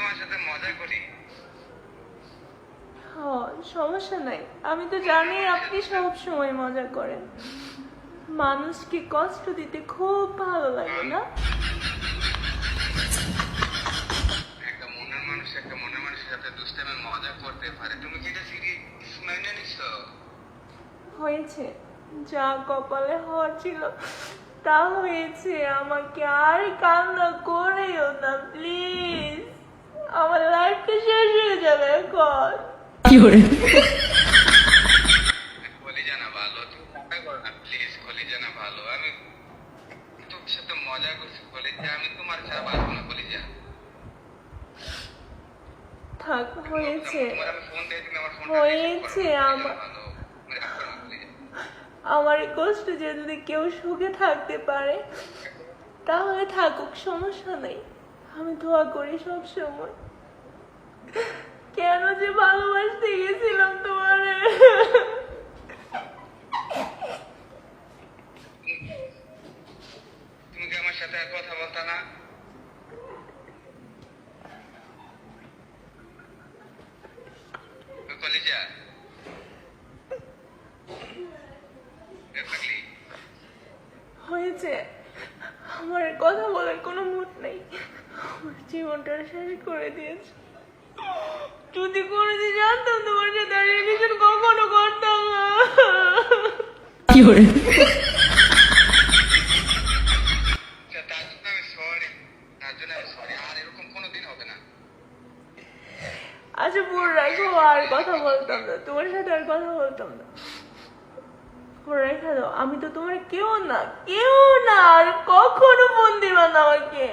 তোমার সাথে মজা করি। সমস্যা নাই, আমি তো জানি আপনি সব সময় মজা করেন। মানুষকে কষ্ট দিতে খুব ভালো লাগে না? একটা মনের মানুষের সাথে দুষ্টামি মজা করতে পারে, তুমি কি এটা শুনাই না নিছো? হয়েছে, যা কপালে হওয়ার ছিল তা হয়েছে। আমাকে আর কান্না করেও না প্লিজ, আমার লাইফটা শেষ হয়ে যাবে এখন। কলিজা না ভালো, তুমি চিন্তা করো না প্লিজ। কলিজা না ভালো, আমি তোমার সাথে মজা করছি কলিজা, আমি তোমার ছাড়া বাঁচবো না কলিজা। থাক, হয়েছে তোমার আমি ফোন দিয়ে তুমি আমার ফোনটা হয়েছে। ভালো রাগ করো না কলিজা। আমার এই কষ্ট যদি কেউ সুখে থাকতে পারে তাহলে থাকুক, সমস্যা নেই। আমি দোয়া করি সব সময়। কেন যে ভালোবাসতে গেছিলাম তোমারে। তুমি কি আমার সাথে আর কথা বলতা না? ওই কলিজা পাগলি, হয়েছে, আমার আর কথা বলার কোনো মুড নেই। আমার জীবনটা শেষ করে দিয়েছে। যদি কোনোদিন জানতাম তোমার সাথে আর রিলেশন কখনো করতাম না। তার জন্য আমি সরি, তার জন্য আমি সরি, আর এরকম কোনোদিন হবে না। আচ্ছা পুরো রাখো, আর কথা বলতাম না তোমার সাথে, আর কথা বলতাম না। পুরো রেখে দাও, আমি তো তোমার কেউ না, আর কখনো ফোন দিবা না আমাকে।